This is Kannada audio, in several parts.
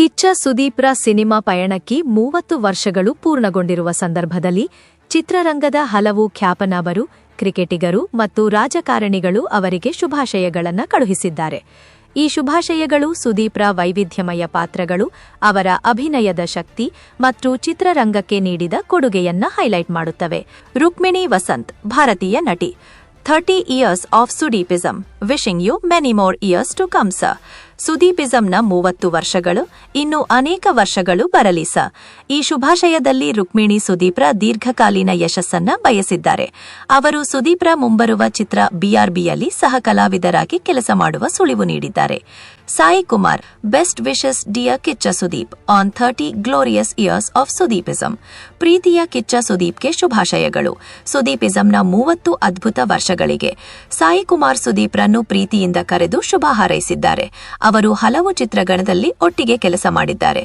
ಕಿಚ್ಚ ಸುದೀಪ್ರ ಸಿನಿಮಾ ಪಯಣಕ್ಕೆ 30 ವರ್ಷಗಳು ಪೂರ್ಣಗೊಂಡಿರುವ ಸಂದರ್ಭದಲ್ಲಿ ಚಿತ್ರರಂಗದ ಹಲವು ಖ್ಯಾತನಾಮರು, ಕ್ರಿಕೆಟಿಗರು ಮತ್ತು ರಾಜಕಾರಣಿಗಳು ಅವರಿಗೆ ಶುಭಾಶಯಗಳನ್ನು ಕಳುಹಿಸಿದ್ದಾರೆ. ಈ ಶುಭಾಶಯಗಳು ಸುದೀಪ್ರ ವೈವಿಧ್ಯಮಯ ಪಾತ್ರಗಳು, ಅವರ ಅಭಿನಯದ ಶಕ್ತಿ ಮತ್ತು ಚಿತ್ರರಂಗಕ್ಕೆ ನೀಡಿದ ಕೊಡುಗೆಯನ್ನ ಹೈಲೈಟ್ ಮಾಡುತ್ತವೆ. ರುಕ್ಮಿಣಿ ವಸಂತ್, ಭಾರತೀಯ ನಟಿ. 30 years of Sudeepism. Wishing you many more years to come, sir. ಸುದೀಪಿಸಂನ 30 ವರ್ಷಗಳು, ಇನ್ನು ಅನೇಕ ವರ್ಷಗಳು ಬರಲಿ ಸರ್. ಈ ಶುಭಾಶಯದಲ್ಲಿ ರುಕ್ಮಿಣಿ ಸುದೀಪ್ರ ದೀರ್ಘಕಾಲೀನ ಯಶಸ್ಸನ್ನ ಬಯಸಿದ್ದಾರೆ. ಅವರು ಸುದೀಪ್ರ ಮುಂಬರುವ ಚಿತ್ರ BRBಯಲ್ಲಿ ಸಹ ಕಲಾವಿದರಾಗಿ ಕೆಲಸ ಮಾಡುವ ಸುಳಿವು ನೀಡಿದ್ದಾರೆ. Sai Kumar, best wishes dear Kichcha Sudeep on 30 glorious years of Sudeepism. ಪ್ರೀತಿಯ ಕಿಚ್ಚ ಸುದೀಪ್ಗೆ ಶುಭಾಶಯಗಳು. ಸುದೀಪಿಸಂನ 30 ಅದ್ಭುತ ವರ್ಷಗಳಿಗೆ ಸಾಯಿ ಕುಮಾರ್ ಸುದೀಪ್ರನ್ನು ಪ್ರೀತಿಯಿಂದ ಕರೆದು ಶುಭ ಹಾರೈಸಿದ್ದಾರೆ. ಅವರು ಹಲವು ಚಿತ್ರಗಳಲ್ಲಿ ಒಟ್ಟಿಗೆ ಕೆಲಸ ಮಾಡಿದ್ದಾರೆ.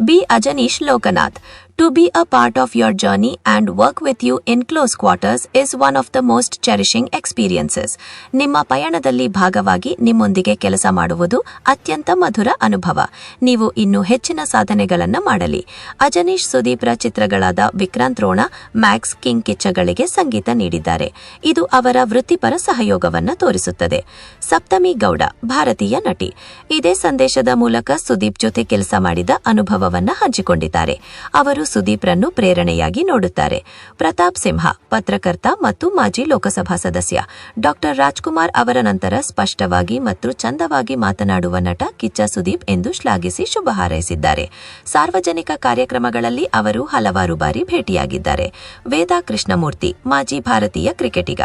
B Ajaneesh Loknath, To be a part of your journey and work with you in close quarters is one of the most cherishing experiences. ನಿಮ್ಮ ಪಯಣದಲ್ಲಿ ಭಾಗವಾಗಿ ನಿಮ್ಮೊಂದಿಗೆ ಕೆಲಸ ಮಾಡುವುದು ಅತ್ಯಂತ ಮಧುರ ಅನುಭವ. ನೀವು ಇನ್ನೂ ಹೆಚ್ಚಿನ ಸಾಧನೆಗಳನ್ನು ಮಾಡಲಿ. ಅಜನೀಶ್ ಸುದೀಪ್ರ ಚಿತ್ರಗಳಾದ ವಿಕ್ರಾಂತ್ ರೋಣ, ಮ್ಯಾಕ್ಸ್, ಕಿಂಗ್ ಕಿಚ್ಚಗಳಿಗೆ ಸಂಗೀತ ನೀಡಿದ್ದಾರೆ. ಇದು ಅವರ ವೃತ್ತಿಪರ ಸಹಯೋಗವನ್ನು ತೋರಿಸುತ್ತದೆ. ಸಪ್ತಮಿ ಗೌಡ, ಭಾರತೀಯ ನಟಿ. ಇದೇ ಸಂದೇಶದ ಮೂಲಕ ಸುದೀಪ್ ಜೊತೆ ಕೆಲಸ ಮಾಡಿದ ಅನುಭವವನ್ನು ಹಂಚಿಕೊಂಡಿದ್ದಾರೆ. ಅವರು ಸುದೀಪ್ರನ್ನು ಪ್ರೇರಣೆಯಾಗಿ ನೋಡುತ್ತಾರೆ. ಪ್ರತಾಪ್ ಸಿಂಹ, ಪತ್ರಕರ್ತ ಮತ್ತು ಮಾಜಿ ಲೋಕಸಭಾ ಸದಸ್ಯ. ಡಾಕ್ಟರ್ ರಾಜ್ಕುಮಾರ್ ಅವರ ನಂತರ ಸ್ಪಷ್ಟವಾಗಿ ಮತ್ತು ಚಂದವಾಗಿ ಮಾತನಾಡುವ ನಟ ಕಿಚ್ಚ ಸುದೀಪ್ ಎಂದು ಶ್ಲಾಘಿಸಿ ಶುಭ ಹಾರೈಸಿದ್ದಾರೆ. ಸಾರ್ವಜನಿಕ ಕಾರ್ಯಕ್ರಮಗಳಲ್ಲಿ ಅವರು ಹಲವಾರು ಬಾರಿ ಭೇಟಿಯಾಗಿದ್ದಾರೆ. ವೇದಾ ಕೃಷ್ಣಮೂರ್ತಿ, ಮಾಜಿ ಭಾರತೀಯ ಕ್ರಿಕೆಟಿಗ.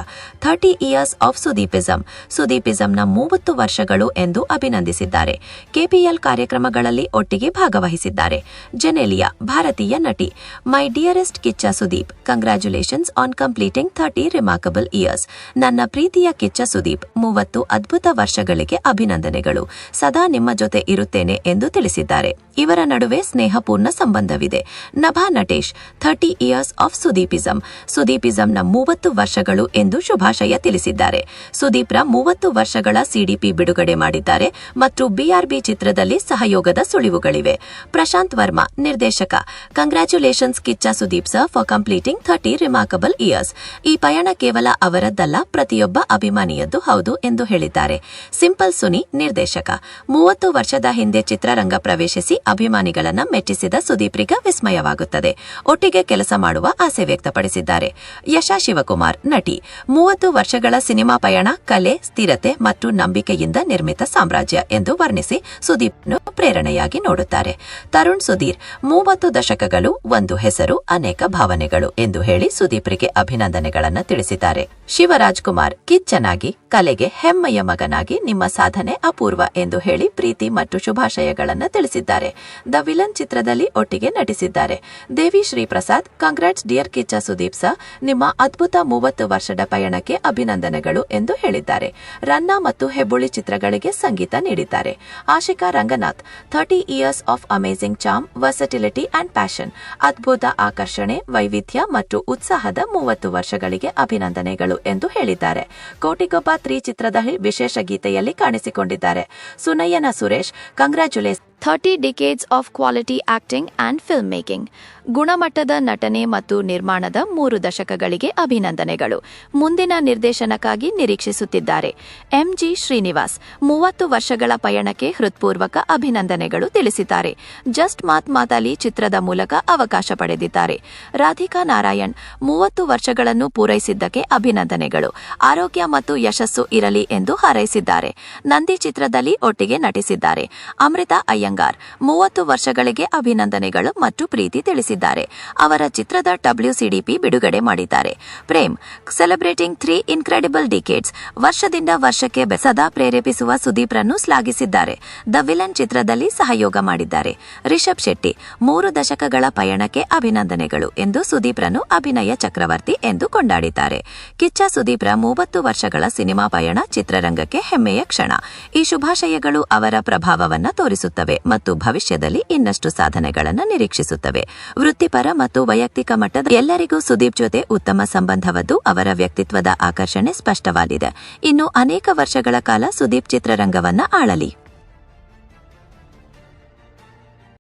30 years ಆಫ್ ಸುದೀಪಿಸಂ. ಸುದೀಪಿಸಂನ 30 ವರ್ಷಗಳು ಎಂದು ಅಭಿನಂದಿಸಿದ್ದಾರೆ. ಕೆಪಿಎಲ್ ಕಾರ್ಯಕ್ರಮಗಳಲ್ಲಿ ಒಟ್ಟಿಗೆ ಭಾಗವಹಿಸಿದ್ದಾರೆ. ಜೆನೆಲಿಯಾ, ಭಾರತೀಯ ನಟಿ. My dearest Kichcha Sudeep, congratulations on completing 30 remarkable years. ನನ್ನ ಪ್ರೀತಿಯ ಕಿಚ್ಚ ಸುದೀಪ್, 30 ಅದ್ಭುತ ವರ್ಷಗಳಿಗೆ ಅಭಿನಂದನೆಗಳು. ಸದಾ ನಿಮ್ಮ ಜೊತೆ ಇರುತ್ತೇನೆ ಎಂದು ತಿಳಿಸಿದ್ದಾರೆ. ಇವರ ನಡುವೆ ಸ್ನೇಹಪೂರ್ಣ ಸಂಬಂಧವಿದೆ. Nabha Natesh, 30 years of Sudeepism. ಸುದೀಪಿಸಂನ 30 ವರ್ಷಗಳು ಎಂದು ಶುಭಾಶಯ ತಿಳಿಸಿದ್ದಾರೆ. ಸುದೀಪ್ರ 30 ವರ್ಷಗಳ ಸಿಡಿಪಿ ಬಿಡುಗಡೆ ಮಾಡಿದ್ದಾರೆ ಮತ್ತು BRB ಚಿತ್ರದಲ್ಲಿ ಸಹಯೋಗದ ಸುಳಿವುಗಳಿವೆ. ಪ್ರಶಾಂತ್ ವರ್ಮಾ, ನಿರ್ದೇಶಕ. Congratulations Kichcha Sudeep sir for completing 30 remarkable years. ಈ ಪಯಣ ಕೇವಲ ಅವರದ್ದಲ್ಲ, ಪ್ರತಿಯೊಬ್ಬ ಅಭಿಮಾನಿಯದ್ದು ಹೌದು ಎಂದು ಹೇಳಿದ್ದಾರೆ. ಸಿಂಪಲ್ ಸುನಿ, ನಿರ್ದೇಶಕ. 30 ವರ್ಷದ ಹಿಂದೆ ಚಿತ್ರರಂಗ ಪ್ರವೇಶಿಸಿ ಅಭಿಮಾನಿಗಳನ್ನ ಮೆಚ್ಚಿಸಿದ ಸುದೀಪ್ರಿಗ ವಿಸ್ಮಯವಾಗುತ್ತದೆ. ಒಟ್ಟಿಗೆ ಕೆಲಸ ಮಾಡುವ ಆಸೆ ವ್ಯಕ್ತಪಡಿಸಿದ್ದಾರೆ. ಯಶಾ ಶಿವಕುಮಾರ್, ನಟಿ. 30 ವರ್ಷಗಳ ಸಿನಿಮಾ ಪಯಣ ಕಲೆ, ಸ್ಥಿರತೆ ಮತ್ತು ನಂಬಿಕೆಯಿಂದ ನಿರ್ಮಿತ ಸಾಮ್ರಾಜ್ಯ ಎಂದು ವರ್ಣಿಸಿ ಸುದೀಪ್ನು ಪ್ರೇರಣೆಯಾಗಿ ನೋಡುತ್ತಾರೆ. ತರುಣ್ ಸುಧೀರ್, 30 ದಶಕಗಳು, ಒಂದು ಹೆಸರು, ಅನೇಕ ಭಾವನೆಗಳು ಎಂದು ಹೇಳಿ ಸುದೀಪ್ರಿಗೆ ಅಭಿನಂದನೆಗಳನ್ನು ತಿಳಿಸಿದ್ದಾರೆ. ಶಿವರಾಜ್ ಕುಮಾರ್, ಕಿಚ್ಚನಾಗಿ, ಕಲೆಗೆ ಹೆಮ್ಮೆಯ ಮಗನಾಗಿ ನಿಮ್ಮ ಸಾಧನೆ ಅಪೂರ್ವ ಎಂದು ಹೇಳಿ ಪ್ರೀತಿ ಮತ್ತು ಶುಭಾಶಯಗಳನ್ನು ತಿಳಿಸಿದ್ದಾರೆ. ದ ವಿಲನ್ ಚಿತ್ರದಲ್ಲಿ ಒಟ್ಟಿಗೆ ನಟಿಸಿದ್ದಾರೆ. Devi Sri Prasad, congrats dear Kichcha Sudeep sir, ನಿಮ್ಮ ಅದ್ಭುತ 30 ವರ್ಷದ ಪಯಣಕ್ಕೆ ಅಭಿನಂದನೆಗಳು ಎಂದು ಹೇಳಿದ್ದಾರೆ. ರನ್ನ ಮತ್ತು ಹೆಬ್ಬುಳಿ ಚಿತ್ರಗಳಿಗೆ ಸಂಗೀತ ನೀಡಿದ್ದಾರೆ. Ashika Ranganath, 30 years of amazing charm, versatility and passion. ಅದ್ಭುತ ಆಕರ್ಷಣೆ, ವೈವಿಧ್ಯ ಮತ್ತು ಉತ್ಸಾಹದ 30 ವರ್ಷಗಳಿಗೆ ಅಭಿನಂದನೆಗಳು ಎಂದು ಹೇಳಿದ್ದಾರೆ. ಕೋಟಿಗೊಬ್ಬ 3 ಚಿತ್ರದಲ್ಲಿ ವಿಶೇಷ ಗೀತೆಯಲ್ಲಿ ಕಾಣಿಸಿಕೊಂಡಿದ್ದಾರೆ. Sunayana Suresh, congratulation 30 decades of quality acting and film making. ಗುಣಮಟ್ಟದ ನಟನೆ ಮತ್ತು ನಿರ್ಮಾಣದ 3 ದಶಕಗಳಿಗೆ ಅಭಿನಂದನೆಗಳು. ಮುಂದಿನ ನಿರ್ದೇಶನಕ್ಕಾಗಿ ನಿರೀಕ್ಷಿಸುತ್ತಿದ್ದಾರೆ. MG ಶ್ರೀನಿವಾಸ್, 30 ವರ್ಷಗಳ ಪಯಣಕ್ಕೆ ಹೃತ್ಪೂರ್ವಕ ಅಭಿನಂದನೆಗಳು ತಿಳಿಸಿದ್ದಾರೆ. ಜಸ್ಟ್ ಮಾತ್ ಮಾತಾಲಿ ಚಿತ್ರದ ಮೂಲಕ ಅವಕಾಶ ಪಡೆದಿದ್ದಾರೆ. ರಾಧಿಕಾ ನಾರಾಯಣ್, 30 ವರ್ಷಗಳನ್ನು ಪೂರೈಸಿದ್ದಕ್ಕೆ ಅಭಿನಂದನೆಗಳು. ಆರೋಗ್ಯ ಮತ್ತು ಯಶಸ್ಸು ಇರಲಿ ಎಂದು ಹಾರೈಸಿದ್ದಾರೆ. ನಂದಿ ಚಿತ್ರದಲ್ಲಿ ಒಟ್ಟಿಗೆ ನಟಿಸಿದ್ದಾರೆ. ಅಮೃತಾ ಅಯ್ಯಂಗಾರ್, 30 ವರ್ಷಗಳಿಗೆ ಅಭಿನಂದನೆಗಳು ಮತ್ತು ಪ್ರೀತಿ ತಿಳಿಸಿದ್ದಾರೆ. ಅವರ ಚಿತ್ರದ WCDP ಬಿಡುಗಡೆ ಮಾಡಿದ್ದಾರೆ. Prem, celebrating 3 incredible decades. ವರ್ಷದಿಂದ ವರ್ಷಕ್ಕೆ ಸದಾ ಪ್ರೇರೇಪಿಸುವ ಸುದೀಪ್ರನ್ನು ಶ್ಲಾಘಿಸಿದ್ದಾರೆ. ದ ವಿಲನ್ ಚಿತ್ರದಲ್ಲಿ ಸಹಯೋಗ ಮಾಡಿದ್ದಾರೆ. ರಿಷಬ್ ಶೆಟ್ಟಿ, 3 ದಶಕಗಳ ಪಯಣಕ್ಕೆ ಅಭಿನಂದನೆಗಳು ಎಂದು ಸುದೀಪ್ರನ್ನು ಅಭಿನಯ ಚಕ್ರವರ್ತಿ ಎಂದು ಕೊಂಡಾಡಿದ್ದಾರೆ. ಕಿಚ್ಚ ಸುದೀಪ್ರ 30 ವರ್ಷಗಳ ಸಿನಿಮಾ ಪಯಣ ಚಿತ್ರರಂಗಕ್ಕೆ ಹೆಮ್ಮೆಯ ಕ್ಷಣ. ಈ ಶುಭಾಶಯಗಳು ಅವರ ಪ್ರಭಾವವನ್ನು ತೋರಿಸುತ್ತವೆ ಮತ್ತು ಭವಿಷ್ಯದಲ್ಲಿ ಇನ್ನಷ್ಟು ಸಾಧನೆಗಳನ್ನು ನಿರೀಕ್ಷಿಸುತ್ತವೆ. ವೃತ್ತಿಪರ ಮತ್ತು ವೈಯಕ್ತಿಕ ಮಟ್ಟದ ಎಲ್ಲರಿಗೂ ಸುದೀಪ್ ಜೊತೆ ಉತ್ತಮ ಸಂಬಂಧವದ್ದು ಅವರ ವ್ಯಕ್ತಿತ್ವದ ಆಕರ್ಷಣೆ ಸ್ಪಷ್ಟವಾಗಿದೆ. ಇನ್ನು ಅನೇಕ ವರ್ಷಗಳ ಕಾಲ ಸುದೀಪ್ ಚಿತ್ರರಂಗವನ್ನ ಆಳಲಿ.